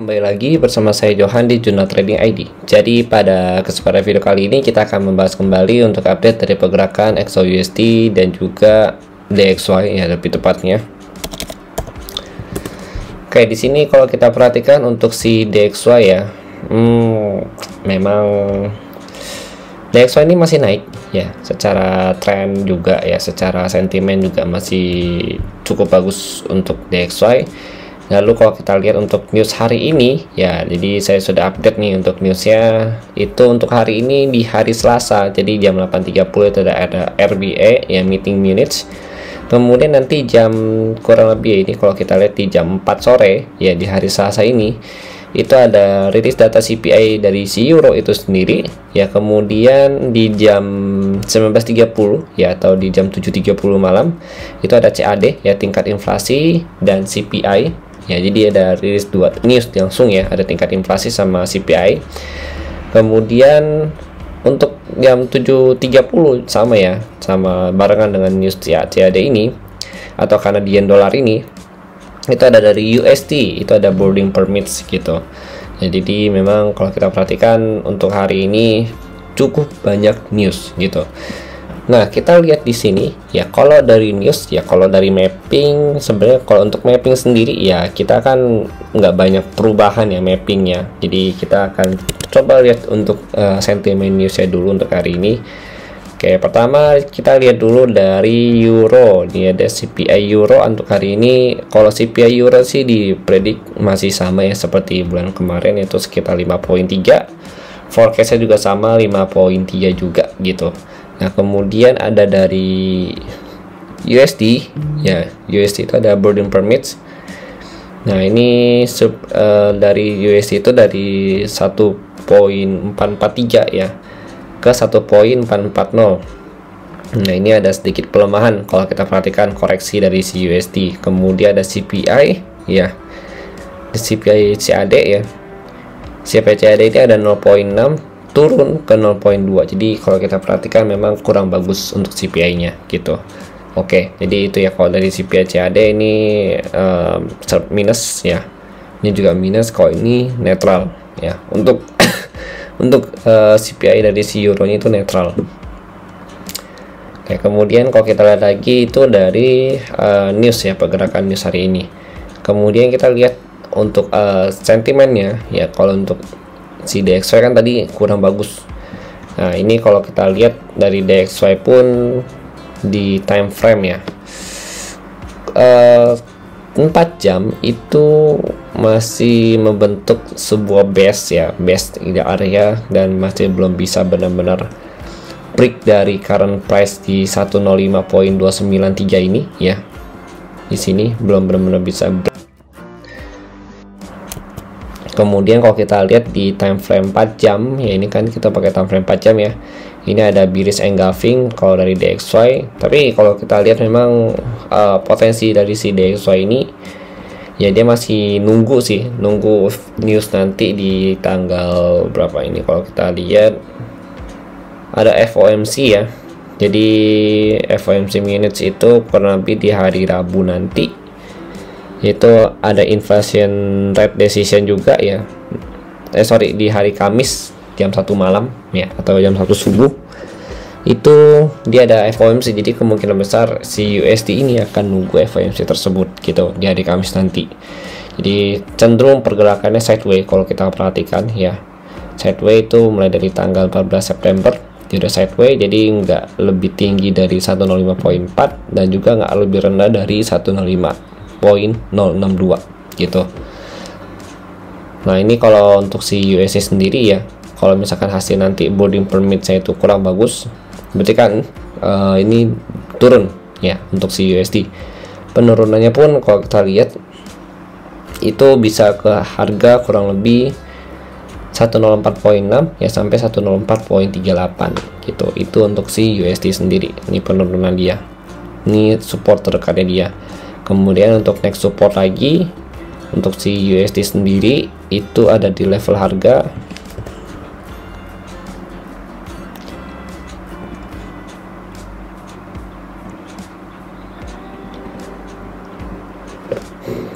Kembali lagi bersama saya Johan di Jurnal Trading ID. Jadi pada kesempatan video kali ini kita akan membahas kembali untuk update dari pergerakan XAUUSD dan juga DXY ya lebih tepatnya. Oke, di sini kalau kita perhatikan untuk si DXY ya, memang DXY ini masih naik ya, secara tren juga ya, secara sentimen juga masih cukup bagus untuk DXY. Lalu kalau kita lihat untuk news hari ini ya, jadi saya sudah update nih untuk newsnya itu untuk hari ini di hari Selasa, jadi jam 8.30 itu ada RBA ya, meeting minutes. Kemudian nanti jam kurang lebih ini kalau kita lihat di jam 4 sore ya di hari Selasa ini itu ada rilis data CPI dari si Euro itu sendiri ya. Kemudian di jam 19.30 ya atau di jam 7.30 malam itu ada CAD ya, tingkat inflasi dan CPI ya. Jadi ada rilis dua news langsung ya, ada tingkat inflasi sama CPI. Kemudian untuk jam 7.30 sama ya, sama barengan dengan news CAD ini atau Canadian dollar ini, itu ada dari USD, itu ada boarding permits gitu. Jadi memang kalau kita perhatikan untuk hari ini cukup banyak news gitu. Nah, kita lihat di sini ya, kalau dari news ya, kalau dari mapping sebenarnya kalau untuk mapping sendiri ya kita kan nggak banyak perubahan ya mappingnya. Jadi kita akan coba lihat untuk sentimen newsnya dulu untuk hari ini. Oke, pertama kita lihat dulu dari Euro. Ini ada CPI Euro untuk hari ini. Kalau CPI Euro sih dipredik masih sama ya seperti bulan kemarin, itu sekitar 5.3. Forecastnya juga sama 5.3 juga gitu. Nah, kemudian ada dari USD ya, USD itu ada boarding permits. Nah, ini dari USD itu dari 1.443 ya ke 1.440. Nah, ini ada sedikit pelemahan kalau kita perhatikan koreksi dari si USD. Kemudian ada CPI ya, CPI CAD ya, CPI CAD ini ada 0.6 turun ke 0.2. jadi kalau kita perhatikan memang kurang bagus untuk CPI-nya gitu. Oke, jadi itu ya kalau dari CPI CAD ini minus ya, ini juga minus. Kalau ini netral ya untuk untuk CPI dari si euro itu netral. Oke, kemudian kalau kita lihat lagi itu dari news ya, pergerakan news hari ini. Kemudian kita lihat untuk sentimennya ya, kalau untuk si DXY kan tadi kurang bagus. Nah, ini kalau kita lihat dari DXY pun di time frame ya, 4 jam itu masih membentuk sebuah base ya, base area, dan masih belum bisa benar-benar break dari current price di 105.293 ini ya. Di sini belum benar-benar bisa break. Kemudian kalau kita lihat di time frame 4 jam ya, ini kan kita pakai time frame 4 jam ya, ini ada bearish engulfing kalau dari DXY. Tapi kalau kita lihat memang potensi dari si DXY ini ya, dia masih nunggu sih, nunggu news nanti di tanggal berapa ini. Kalau kita lihat ada FOMC ya, jadi FOMC minutes itu kurang lebih di hari Rabu nanti. Itu ada inflation rate decision juga ya, di hari Kamis jam 1 malam ya, atau jam 1 subuh itu dia ada FOMC. Jadi kemungkinan besar si USD ini akan nunggu FOMC tersebut gitu di hari Kamis nanti. Jadi cenderung pergerakannya sideways kalau kita perhatikan ya. Sideways itu mulai dari tanggal 14 September dia udah sideways, jadi nggak lebih tinggi dari 105.4 dan juga nggak lebih rendah dari 105.062 gitu. Nah, ini kalau untuk si USD sendiri ya, kalau misalkan hasil nanti boarding permit saya itu kurang bagus, berarti kan ini turun ya untuk si USD. Penurunannya pun kalau kita lihat itu bisa ke harga kurang lebih 104.6 ya sampai 104.38 gitu. Itu untuk si USD sendiri. Ini penurunan dia. Ini support terdekatnya dia. Kemudian untuk next support lagi untuk si USD sendiri itu ada di level harga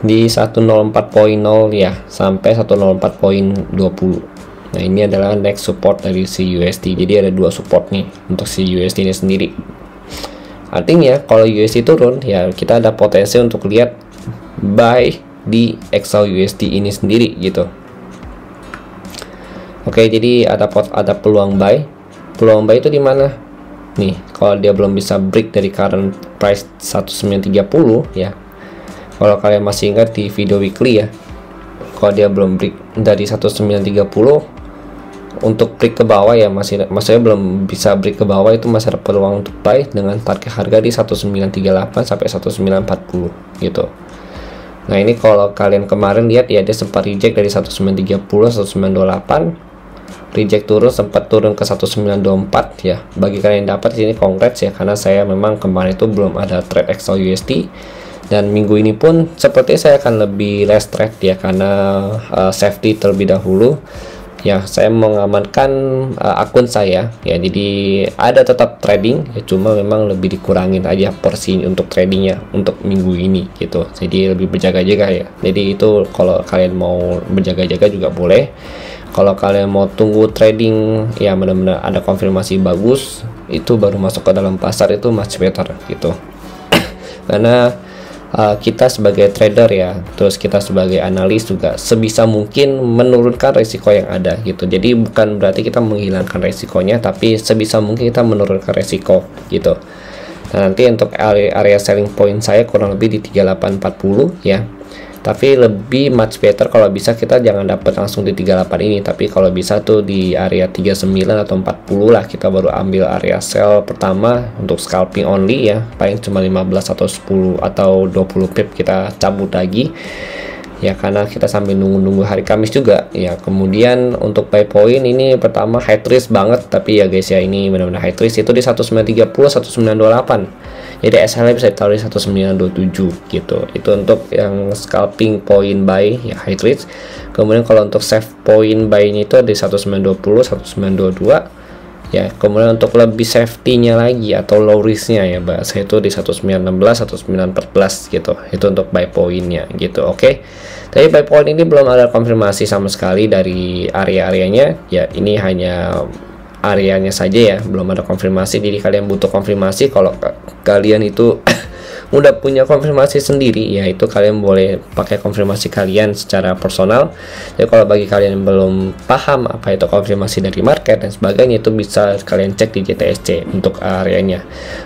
di 104.0 ya sampai 104.20. Nah, ini adalah next support dari si USD. Jadi ada dua support nih untuk si USD ini sendiri. Artinya kalau USD turun ya kita ada potensi untuk lihat buy di XAUUSD ini sendiri gitu. Oke, jadi ada peluang buy. Peluang buy itu di mana? Nih, kalau dia belum bisa break dari current price 1930 ya. Kalau kalian masih ingat di video weekly ya, kalau dia belum break dari 1930 untuk break ke bawah ya maksudnya belum bisa break ke bawah, itu masih ada peluang untuk buy dengan target harga di 1938 sampai 1940 gitu. Nah, ini kalau kalian kemarin lihat ya, dia sempat reject dari 1930 1928, reject turun, sempat turun ke 1924 ya. Bagi kalian yang dapat di sini congrats ya, karena saya memang kemarin itu belum ada trade XAUUSD. Dan minggu ini pun seperti saya akan lebih less trade ya, karena safety terlebih dahulu ya. Saya mengamankan akun saya ya, jadi ada tetap trading ya, cuma memang lebih dikurangin aja porsi untuk tradingnya untuk minggu ini gitu. Jadi lebih berjaga-jaga ya. Jadi itu kalau kalian mau berjaga-jaga juga boleh. Kalau kalian mau tunggu trading ya benar-benar ada konfirmasi bagus, itu baru masuk ke dalam pasar, itu much better gitu. Karena kita sebagai trader ya, terus kita sebagai analis juga sebisa mungkin menurunkan resiko yang ada gitu. Jadi bukan berarti kita menghilangkan resikonya, tapi sebisa mungkin kita menurunkan resiko gitu. Nah, nanti untuk area selling point saya kurang lebih di 3840 ya. Tapi lebih much better kalau bisa kita jangan dapat langsung di 38 ini, tapi kalau bisa tuh di area 39 atau 40 lah kita baru ambil area sell pertama untuk scalping only ya. Paling cuma 15 atau 10 atau 20 pip kita cabut lagi ya, karena kita sambil nunggu hari Kamis juga ya. Kemudian untuk buy point ini pertama high risk banget, tapi ya guys ya, ini benar-benar high risk, itu di 1930 1928. Jadi SL bisa ditaruh di 1927 gitu. Itu untuk yang scalping point buy ya, high risk. Kemudian kalau untuk safe point buy nya itu di 1920 1922 ya. Kemudian untuk lebih safety-nya lagi atau low risk-nya ya bahasa itu di 1916 1914 gitu. Itu untuk buy point-nya gitu. Oke. Tapi buy point ini belum ada konfirmasi sama sekali dari area-areanya ya. Ini hanya areanya saja ya, belum ada konfirmasi. Jadi kalian butuh konfirmasi. Kalau kalian itu udah punya konfirmasi sendiri ya, itu kalian boleh pakai konfirmasi kalian secara personal. Jadi kalau bagi kalian yang belum paham apa itu konfirmasi dari market dan sebagainya, itu bisa kalian cek di JTSC untuk areanya.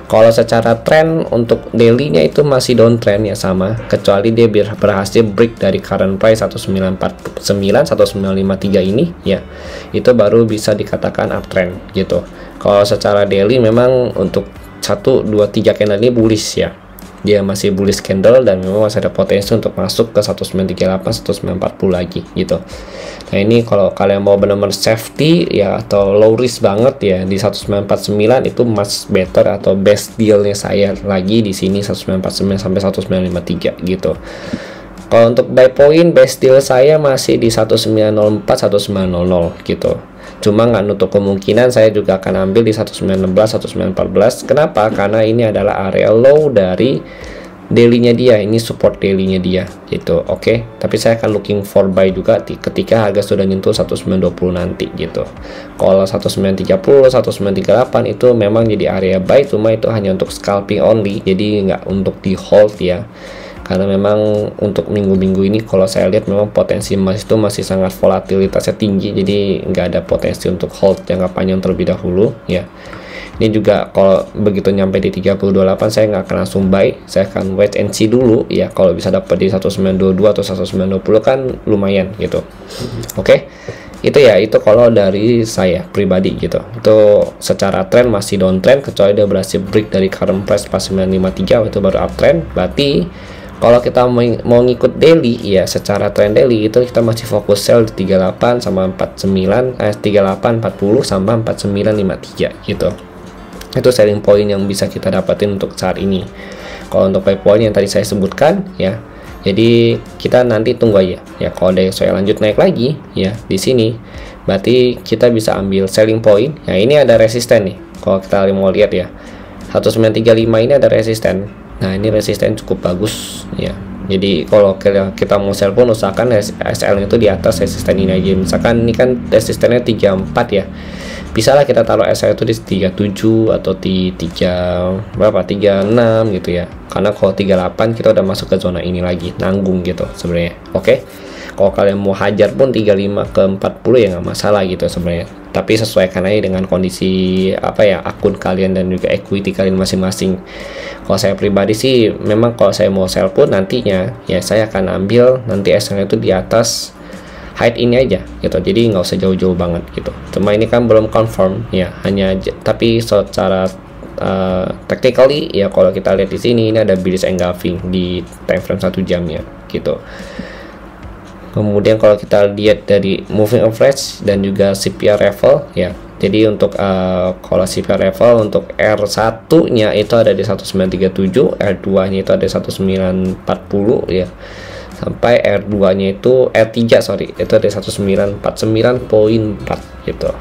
Kalau secara trend untuk daily-nya itu masih downtrend ya, sama, kecuali dia berhasil break dari current price 1949 1953 ini ya, itu baru bisa dikatakan uptrend gitu. Kalau secara daily memang untuk 1 2 3 candle ini bullish ya, dia masih bullish candle dan memang masih ada potensi untuk masuk ke 1938 1940 lagi gitu. Nah, ini kalau kalian mau benar-benar safety ya atau low risk banget ya, di 1949 itu much better atau best dealnya saya lagi di sini 1949 sampai 1953 gitu. Kalau untuk buy point best deal saya masih di 1904 1900 gitu. Cuma nggak nutup kemungkinan saya juga akan ambil di 1916 1914. Kenapa? Karena ini adalah area low dari daily-nya dia, ini support daily-nya dia gitu. Oke. Tapi saya akan looking for buy juga ketika harga sudah nyentuh 1920 nanti gitu. Kalau 1930 1938 itu memang jadi area buy, cuma itu hanya untuk scalping only, jadi nggak untuk di hold ya. Karena memang untuk minggu-minggu ini kalau saya lihat memang potensi emas itu masih sangat volatilitasnya tinggi, jadi nggak ada potensi untuk hold jangka panjang terlebih dahulu ya. Ini juga kalau begitu nyampe di 3028 saya nggak akan langsung buy, saya akan wait and see dulu ya. Kalau bisa dapat di 1922 atau 1920 kan lumayan gitu. Oke. Itu ya, itu kalau dari saya pribadi gitu. Itu secara trend masih downtrend, kecuali dia berhasil break dari current price pas 953 itu baru uptrend. Berarti kalau kita mau ngikut daily ya, secara trend daily itu kita masih fokus sell di 38 sama 49 38 40 sama 4953 gitu. Itu selling point yang bisa kita dapatin untuk saat ini. Kalau untuk buy point yang tadi saya sebutkan ya, jadi kita nanti tunggu aja ya. Kalau saya lanjut naik lagi ya di sini, berarti kita bisa ambil selling point. Ya, ini ada resisten nih. Kalau kita mau lihat ya, 1935 ini ada resisten. Nah, ini resisten cukup bagus ya. Jadi kalau kita mau sell pun usahakan SL itu di atas resisten ini aja. Misalkan ini kan resistennya 34 ya, bisa lah kita taruh SL itu di 37 atau di 36 gitu ya, karena kalau 38 kita udah masuk ke zona ini lagi, nanggung gitu sebenarnya. Oke, kalau kalian mau hajar pun 35 ke 40 ya nggak masalah gitu sebenarnya, tapi sesuaikan aja dengan kondisi akun kalian dan juga equity kalian masing-masing. Kalau saya pribadi sih memang kalau saya mau sell pun nantinya ya saya akan ambil nanti SL itu di atas height ini aja gitu, jadi nggak usah jauh-jauh banget gitu. Cuma ini kan belum confirm ya, tapi secara technically ya, kalau kita lihat di sini ini ada bearish engulfing di time frame 1 jam ya gitu. Kemudian kalau kita lihat dari moving average dan juga CPR level ya, jadi untuk kalau CPR level untuk R1 nya itu ada di 1937, R2 nya itu ada di 1940 ya, sampai R2 nya itu R3 itu ada 1949.4 gitu ya.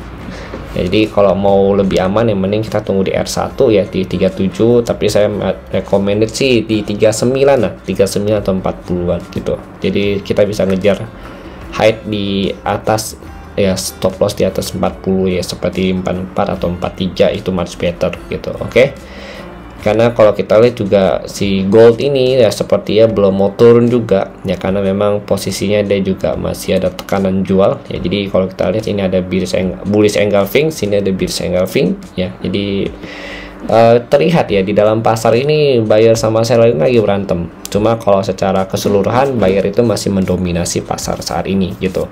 Jadi kalau mau lebih aman yang mending kita tunggu di R1 ya di 37, tapi saya recommended sih di 39 lah, 39 atau 40-an gitu. Jadi kita bisa ngejar height di atas ya, stop loss di atas 40 ya, seperti 44 atau 43 itu much better gitu. Oke. Karena kalau kita lihat juga si gold ini ya seperti ya belum mau turun juga ya, karena memang posisinya dia juga masih ada tekanan jual ya. Jadi kalau kita lihat ini ada bullish engulfing, sini ada bearish engulfing ya. Jadi terlihat ya di dalam pasar ini buyer sama seller ini lagi berantem. Cuma kalau secara keseluruhan buyer itu masih mendominasi pasar saat ini gitu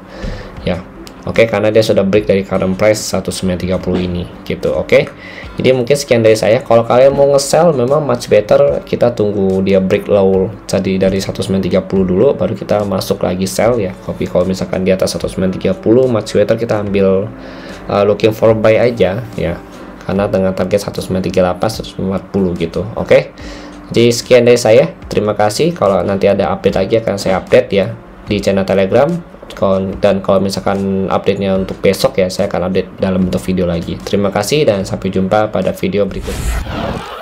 ya. Oke, karena dia sudah break dari current price 1930 ini gitu. Oke, jadi mungkin sekian dari saya. Kalau kalian mau nge-sell memang much better kita tunggu dia break low tadi dari 1930 dulu, baru kita masuk lagi sell ya. Tapi kalau misalkan di atas 1930 much better kita ambil looking for buy aja ya, karena dengan target 1938 140 gitu. Oke, jadi sekian dari saya. Terima kasih. Kalau nanti ada update lagi akan saya update ya di channel Telegram. Dan kalau misalkan update-nya untuk besok ya, saya akan update dalam bentuk video lagi. Terima kasih dan sampai jumpa pada video berikutnya.